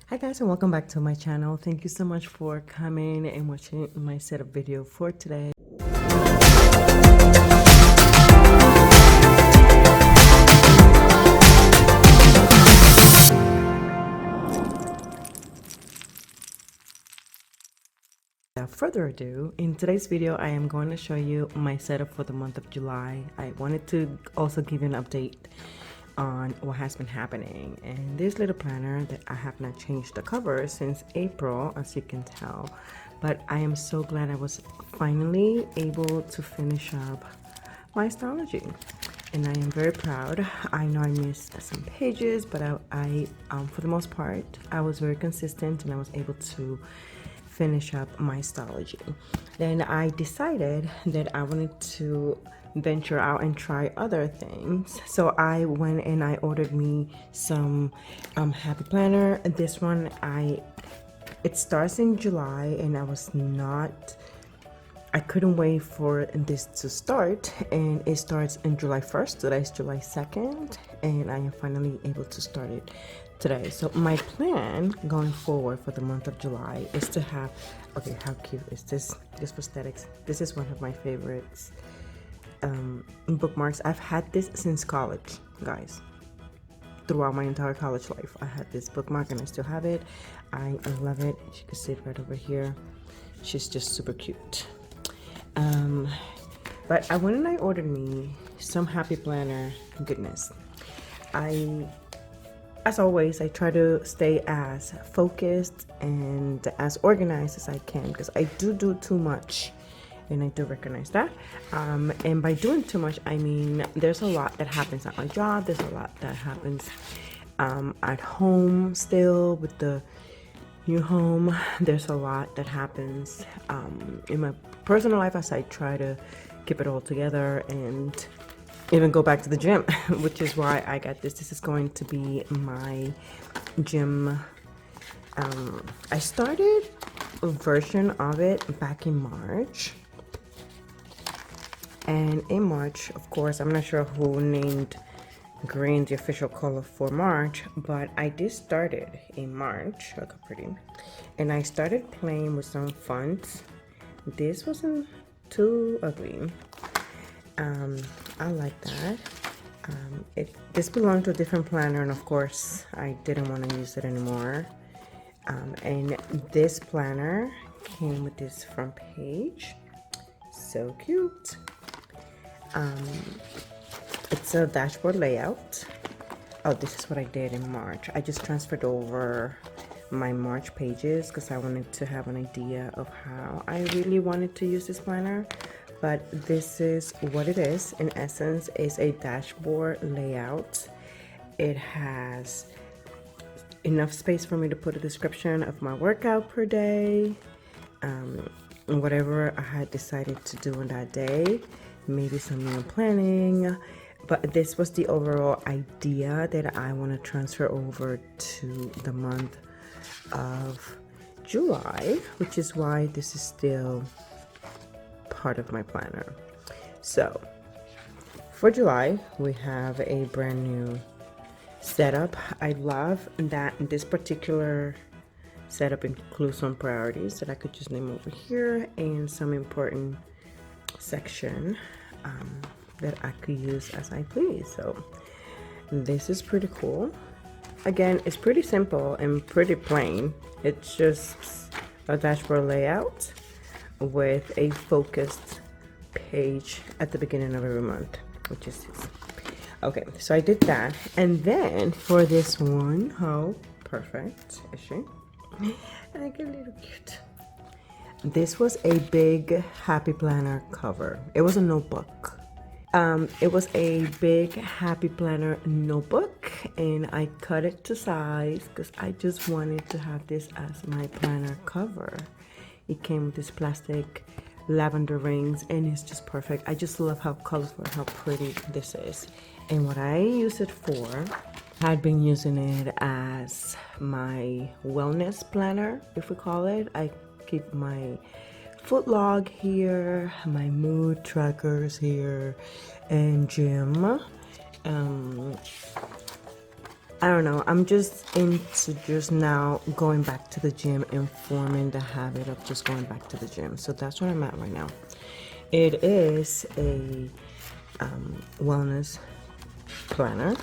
Hi guys, and welcome back to my channel. Thank you so much for coming and watching my setup video for today. Without further ado, in today's video I am going to show you my setup for the month of July. I wanted to also give you an update on what has been happening, and this little planner that I have not changed the cover since April, as you can tell, but I am so glad I was finally able to finish up my Stalogy, and I am very proud. I know I missed some pages, but I for the most part I was very consistent and I was able to finish up my Stalogy. Then I decided that I wanted to venture out and try other things, so I went and I ordered me some happy planner. This one it starts in July, and I couldn't wait for this to start, and it starts in July 1st. Today is July 2nd, and I am finally able to start it today. So my plan going forward for the month of July is to have, okay, how cute is this? This prosthetics. This is one of my favorites bookmarks. I've had this since college, guys. Throughout my entire college life, I had this bookmark and I still have it. I love it. You can see it right over here. She's just super cute. But I went and I ordered me some happy planner goodness. As always, I try to stay as focused and as organized as I can, because I do too much, and I do recognize that. And by doing too much, I mean there's a lot that happens at my job. There's a lot that happens at home still with the new home. There's a lot that happens in my personal life as I try to keep it all together and even go back to the gym, which is why I got this. This is going to be my gym. I started a version of it back in March. And in March, of course, I'm not sure who named green the official color for March, but I did start it in March. Look how pretty. And I started playing with some fonts. This wasn't too ugly. I like that. This belonged to a different planner, and of course I didn't want to use it anymore. And this planner came with this front page. So cute. It's a dashboard layout. Oh, this is what I did in March. I just transferred over my March pages because I wanted to have an idea of how I really wanted to use this planner. But this is what it is. In essence, is a dashboard layout. It has enough space for me to put a description of my workout per day, whatever I had decided to do on that day, maybe some meal planning. But this was the overall idea that I want to transfer over to the month of July, which is why this is still part of my planner. So for July, we have a brand new setup. I love that this particular setup includes some priorities that I could just name over here, and some important section that I could use as I please. So this is pretty cool. Again, it's pretty simple and pretty plain. It's just a dashboard layout with a focused page at the beginning of every month, which is this. Okay, so I did that. And then for this one, how perfect is she? I get a little cute. This was a big happy planner cover. It was a notebook. It was a big happy planner notebook, and I cut it to size because I just wanted to have this as my planner cover. It came with this plastic lavender rings, and it's just perfect. I just love how colorful and how pretty this is. And what I use it for, I've been using it as my wellness planner, if we call it. I keep my foot log here, my mood trackers here, and gym. I don't know, I'm just into just now going back to the gym and forming the habit of just going back to the gym. So that's where I'm at right now. It is a wellness planner.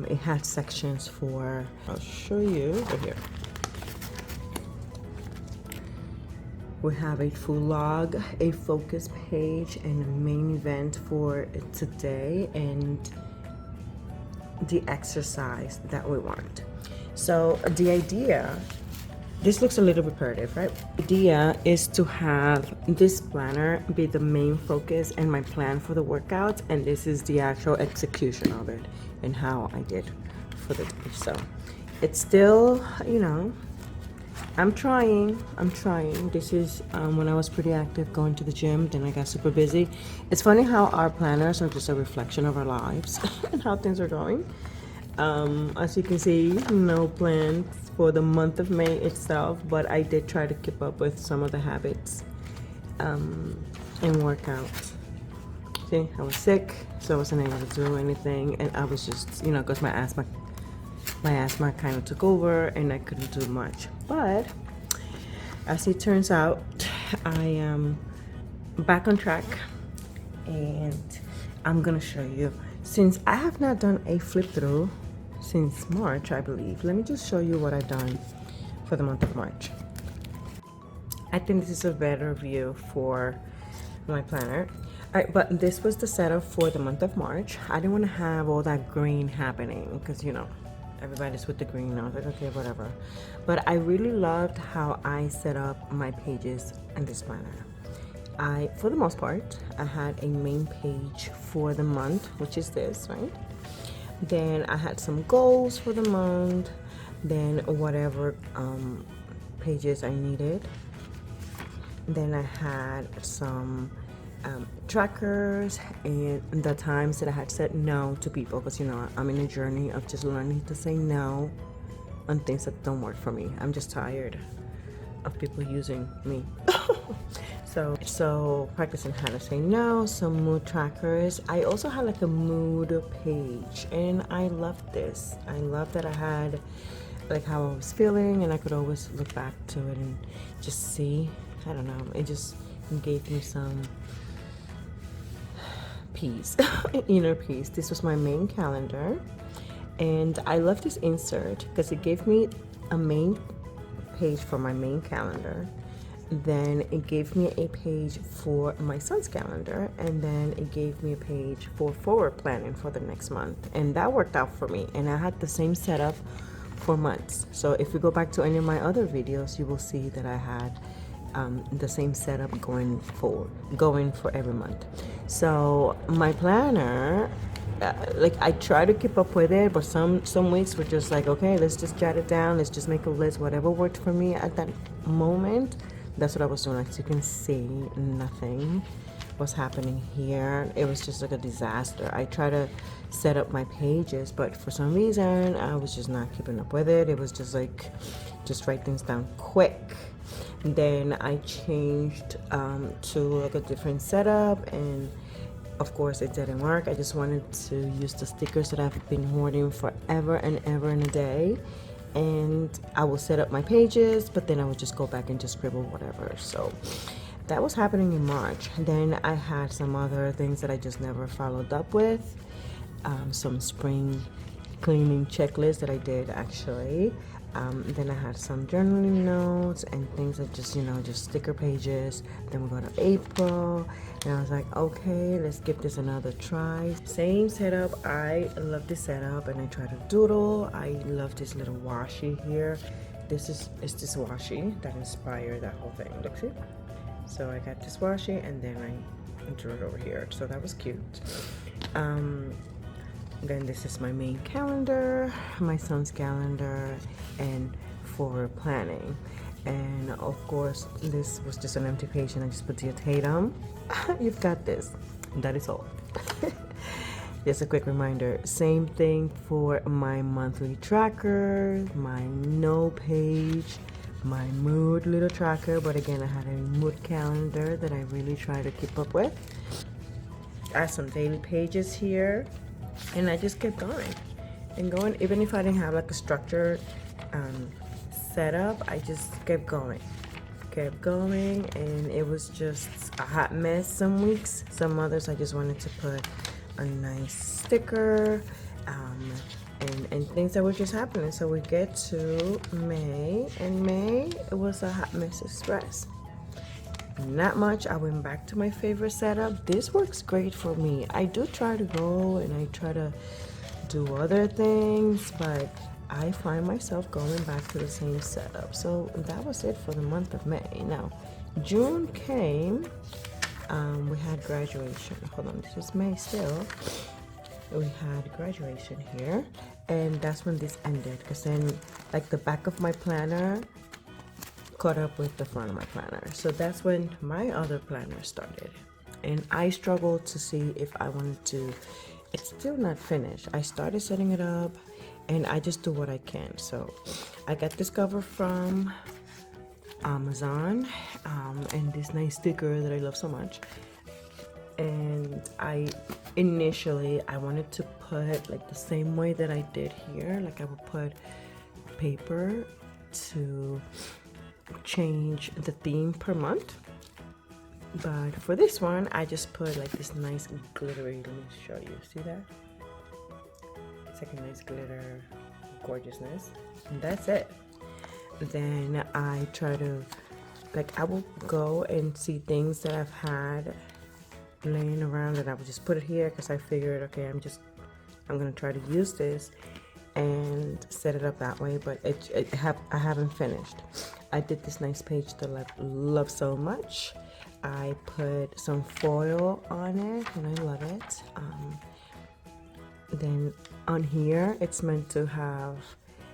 It has sections for, I'll show you right here. We have a full log, a focus page, and a main event for today, and the exercise that we want. So the idea, this looks a little repetitive, right? The idea is to have this planner be the main focus and my plan for the workouts, and this is the actual execution of it and how I did for the day. So it's still, you know, I'm trying. This is when I was pretty active going to the gym, then I got super busy. It's funny how our planners are just a reflection of our lives and how things are going. As you can see, no plans for the month of May itself, but I did try to keep up with some of the habits and workouts. See, I was sick, so I wasn't able to do anything, and I was just, you know, because my asthma kind of took over and I couldn't do much. But as it turns out, I am back on track, and I'm gonna show you, since I have not done a flip through since March, I believe. Let me just show you what I've done for the month of March. I think this is a better view for my planner. All right, but this was the setup for the month of March. I didn't want to have all that green happening because, you know, everybody's with the green. I was like, okay, whatever. But I really loved how I set up my pages in this planner. For the most part, I had a main page for the month, which is this, right? Then I had some goals for the month, then whatever pages I needed. Then I had some trackers and the times that I had said no to people, because, you know, I'm in a journey of just learning to say no on things that don't work for me. I'm just tired of people using me. So practicing how to say no, some mood trackers. I also had like a mood page, and I loved this. I love that I had like how I was feeling, and I could always look back to it and just see. I don't know, it just gave me some peace, inner peace. This was my main calendar, and I love this insert because it gave me a main page for my main calendar, then it gave me a page for my son's calendar, and then it gave me a page for forward planning for the next month, and that worked out for me. And I had the same setup for months, so if you go back to any of my other videos, you will see that I had the same setup going for every month. So my planner, like, I try to keep up with it, but some weeks were just like, okay, let's just jot it down, let's just make a list, whatever worked for me at that moment. That's what I was doing. As you can see, nothing was happening here. It was just like a disaster. I try to set up my pages, but for some reason I was just not keeping up with it. It was just like, just write things down quick. Then I changed to like a different setup, and of course it didn't work. I just wanted to use the stickers that I've been hoarding forever and ever and a day, and I will set up my pages, but then I would just go back and just scribble whatever. So that was happening in March. Then I had some other things that I just never followed up with, some spring cleaning checklists that I did actually. Then I had some journaling notes and things that just, you know, just sticker pages. Then we go to April, and I was like, okay, let's give this another try. Same setup. I love this setup, and I try to doodle. I love this little washi here. It's this washi that inspired that whole thing. Look, see? So I got this washi, and then I drew it over here. So that was cute. Then this is my main calendar, my son's calendar, and for planning. And of course, this was just an empty page, and I just put the Tatum. You've got this. That is all. Just a quick reminder. Same thing for my monthly tracker, my no page, my mood little tracker. But again, I had a mood calendar that I really try to keep up with. I have some daily pages here. And I just kept going. and going. Even if I didn't have like a structured setup, I just kept going, and it was just a hot mess some weeks. Some others I just wanted to put a nice sticker, and things that were just happening. So we get to May, and May, it was a hot mess express. Not much. I went back to my favorite setup. This works great for me. I do try to go and I try to do other things, but I find myself going back to the same setup. So that was it for the month of May. Now, June came. We had graduation. Hold on, this is May still. We had graduation here, and that's when this ended, because then like the back of my planner caught up with the front of my planner. So that's when my other planner started, and I struggled to see if I wanted to. It's still not finished. I started setting it up, and I just do what I can. So I got this cover from Amazon, and this nice sticker that I love so much. And initially I wanted to put like the same way that I did here, like I would put paper to change the theme per month. But for this one, I just put like this nice glittery, let me show you, see that? It's like a nice glitter gorgeousness, and that's it. Then I try to, like, I will go and see things that I've had laying around, and I would just put it here because I figured, okay, I'm gonna try to use this and set it up that way. But I haven't finished. I did this nice page that I love so much. I put some foil on it, and I love it. Then on here, it's meant to have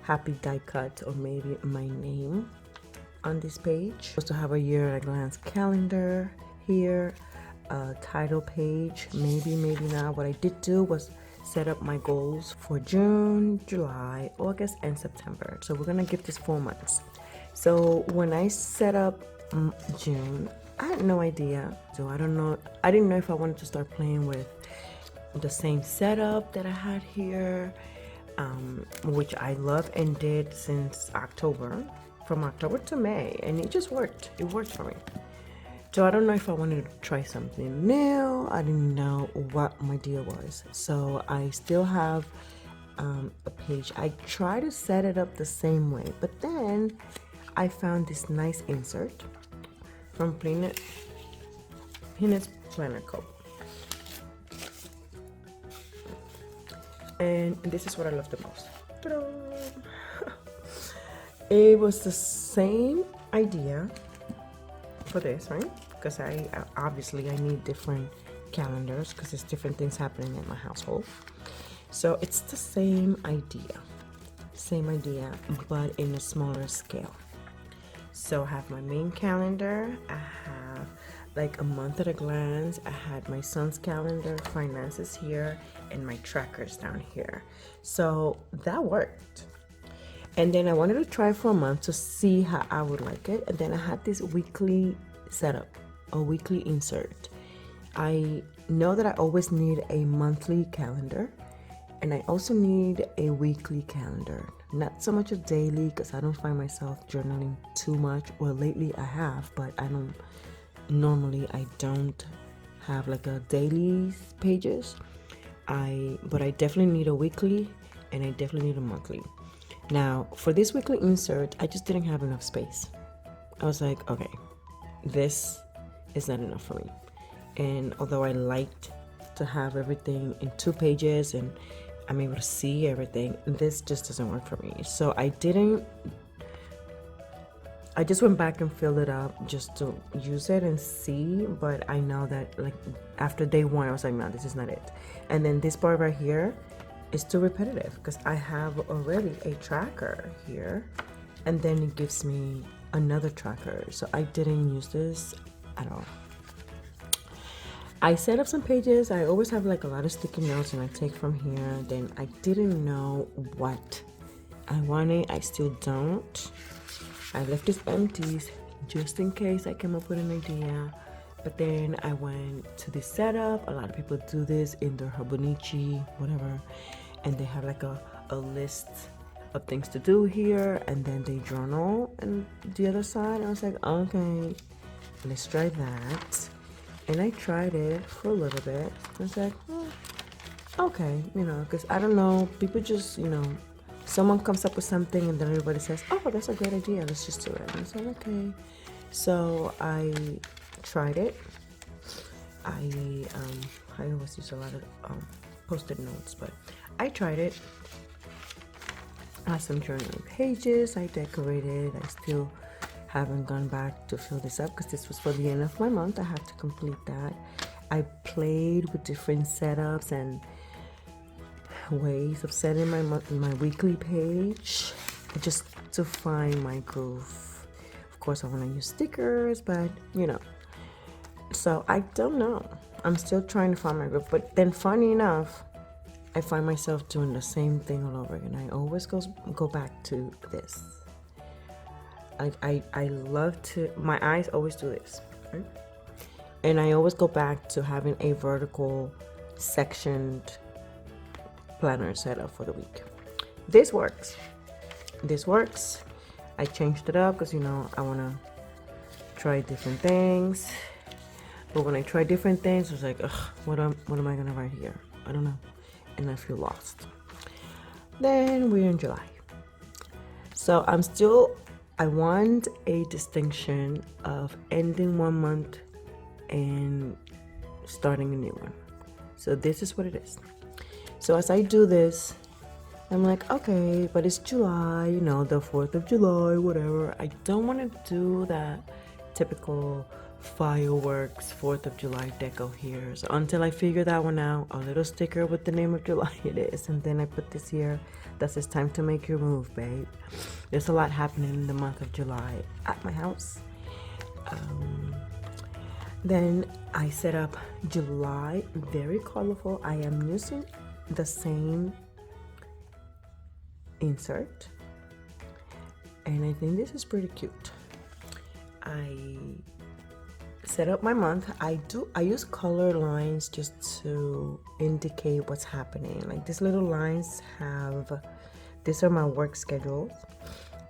happy die cut or maybe my name on this page. Supposed to have a year at a glance calendar here, a title page, maybe not. What I did do was set up my goals for June, July, August, and September. So we're gonna give this 4 months. So when I set up June, I had no idea. So I didn't know if I wanted to start playing with the same setup that I had here, which I love and did since October, from October to May, and it just worked. It worked for me. So I don't know if I wanted to try something new. I didn't know what my deal was. So I still have a page. I try to set it up the same way, but then I found this nice insert from Peanuts Planner Co. And this is what I love the most. Ta-da! It was the same idea for this, right? Because I obviously need different calendars because there's different things happening in my household. So it's the same idea, but in a smaller scale. So I have my main calendar, I have like a month at a glance, I had my son's calendar, finances here, and my trackers down here. So that worked. And then I wanted to try for a month to see how I would like it. And then I had this weekly setup, a weekly insert. I know that I always need a monthly calendar, and I also need a weekly calendar. Not so much a daily, because I don't find myself journaling too much. Well, lately I have, but I don't have like a daily pages. But I definitely need a weekly, and I definitely need a monthly. Now, for this weekly insert, I just didn't have enough space. I was like, okay, this is not enough for me. And although I liked to have everything in 2 pages and I'm able to see everything, this just doesn't work for me. So I just went back and filled it up just to use it and see. But I know that like after day 1, I was like, no, this is not it. And then this part right here is too repetitive because I have already a tracker here, and then it gives me another tracker. So I didn't use this at all. I set up some pages. I always have like a lot of sticky notes, and I take from here. Then I didn't know what I wanted. I still don't. I left this empty just in case I came up with an idea. But then I went to this setup. A lot of people do this in their Hobonichi, whatever, and they have like a a list of things to do here, and then they journal and the other side. I was like, okay, let's try that. And I tried it for a little bit. I was like, okay, because I don't know, people just, someone comes up with something and then everybody says, oh, that's a great idea, let's just do it. And I said, okay. So I tried it. I always use a lot of post-it notes, but I tried it. I have some journaling pages. I decorated. I still haven't gone back to fill this up because this was for the end of my month. I have to complete that. I played with different setups and ways of setting my weekly page just to find my groove. Of course, I want to use stickers, but so I don't know. I'm still trying to find my groove. But then, funny enough, I find myself doing the same thing all over again. I always go back to this. I love to. My eyes always do this, right? And I always go back to having a vertical sectioned planner set up for the week. This works. I changed it up because I want to try different things. But when I try different things, it's like, ugh, what am I gonna write here? I don't know, and I feel lost. Then we're in July, so I want a distinction of ending one month and starting a new one. So this is what it is. So as I do this, I'm like, okay, but it's July, the 4th of July, whatever. I don't want to do that typical fireworks 4th of July deco here. So until I figure that one out, a little sticker with the name of July it is. And then I put this here that says time to make your move, babe. There's a lot happening in the month of July at my house. Then I set up July, very colorful. I am using the same insert, and I think this is pretty cute. I set up my month. I use color lines just to indicate what's happening. Like these little lines these are my work schedules.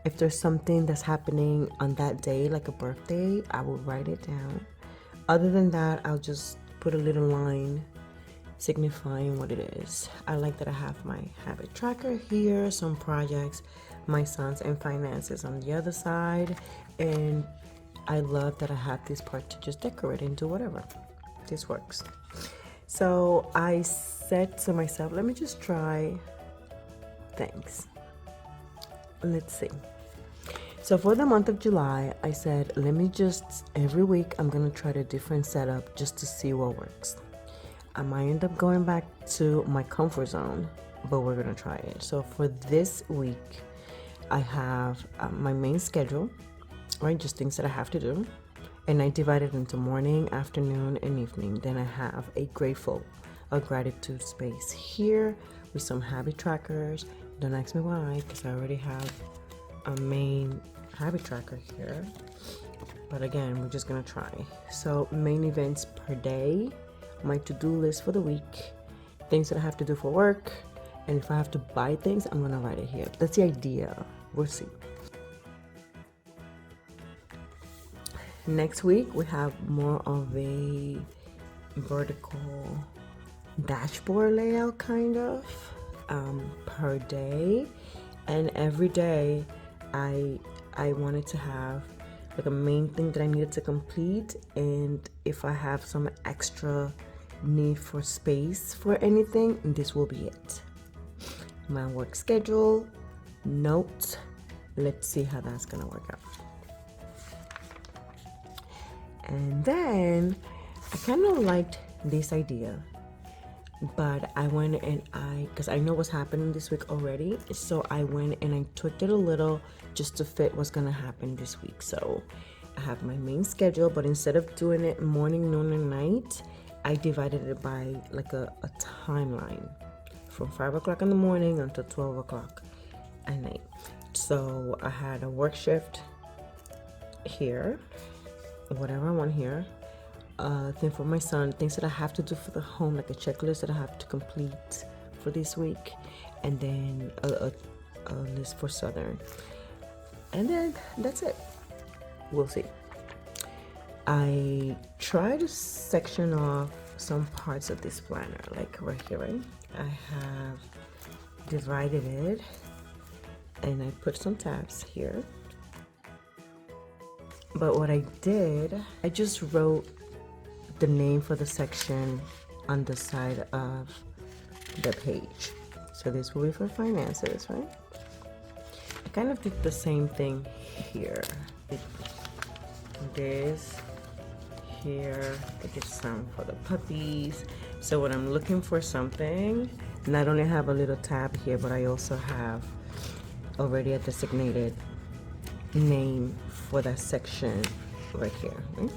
If there's something that's happening on that day, like a birthday, I will write it down. Other than that, I'll just put a little line signifying what it is. I like that I have my habit tracker here, some projects, my sons and finances on the other side, and I love that I have this part to just decorate and do whatever. This works. So I said to myself, let me just try things. Let's see. So for the month of July, I said, let me just, every week, I'm going to try a different setup just to see what works. I might end up going back to my comfort zone, but we're going to try it. So for this week, I have my main schedule, right? Just things that I have to do. And I divide it into morning, afternoon, and evening. Then I have a gratitude space here with some habit trackers. Don't ask me why, because I already have a main habit tracker here. But again, we're just gonna try. So main events per day, my to-do list for the week, things that I have to do for work, and if I have to buy things, I'm gonna write it here. That's the idea. We'll see. Next week, we have more of a vertical dashboard layout, kind of, per day. And every day, I wanted to have like a main thing that I needed to complete, and if I have some extra need for space for anything, this will be it. My work schedule, notes. Let's see how that's gonna work out. And then I kind of liked this idea, but I went and because I know what's happening this week already, so I went and I tweaked it a little just to fit what's gonna happen this week. So I have my main schedule, but instead of doing it morning, noon, and night, I divided it by like a timeline from 5 o'clock in the morning until 12 o'clock at night. So I had a work shift here, whatever I want here. Thing for my son, things that I have to do for the home, like a checklist that I have to complete for this week. and then a list for Southern, and then that's it. We'll see. I try to section off some parts of this planner, like right here, right? I have divided it, and I put some tabs here. But what I did, I just wrote the name for the section on the side of the page. So this will be for finances, right? I kind of did the same thing here. This here, I did some for the puppies. So when I'm looking for something, not only have a little tab here, but I also have already a designated name for that section right here, right?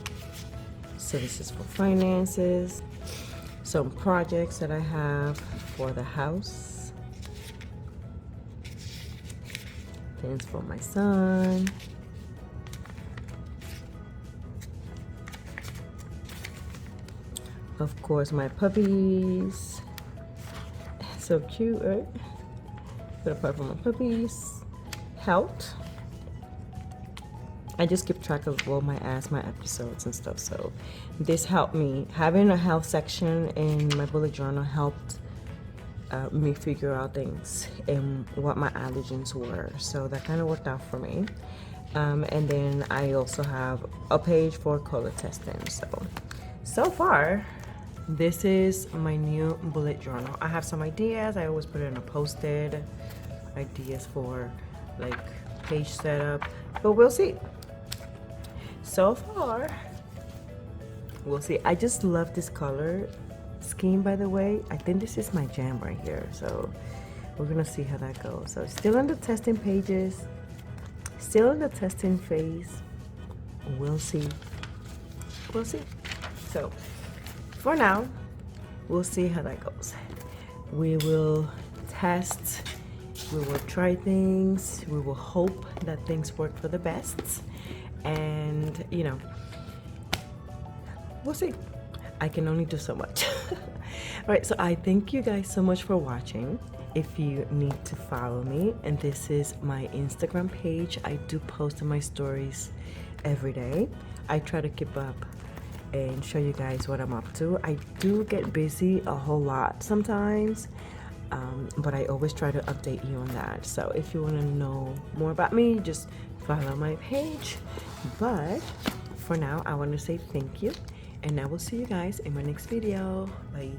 So this is for finances, some projects that I have for the house, things for my son, of course my puppies, so cute, right? Put a part for my puppies, health. I just keep track of all my asthma episodes and stuff, so this helped me. Having a health section in my bullet journal helped me figure out things and what my allergens were, so that kind of worked out for me. And then I also have a page for color testing. So far this is my new bullet journal. I have some ideas. I always put it in a post-it, ideas for like page setup, but we'll see. So far, we'll see. I just love this color scheme, by the way. I think this is my jam right here, so we're gonna see how that goes. So still in the testing pages, still in the testing phase. We'll see. We'll see. So for now, we'll see how that goes. We will test, we will try things, we will hope that things work for the best. And you know, we'll see. I can only do so much. All right, so I thank you guys so much for watching. If you need to follow me, and this is my Instagram page, I do post on my stories every day. I try to keep up and show you guys what I'm up to. I do get busy a whole lot sometimes, but I always try to update you on that. So if you want to know more about me, just follow my page. But for now, I want to say thank you, and I will see you guys in my next video. Bye.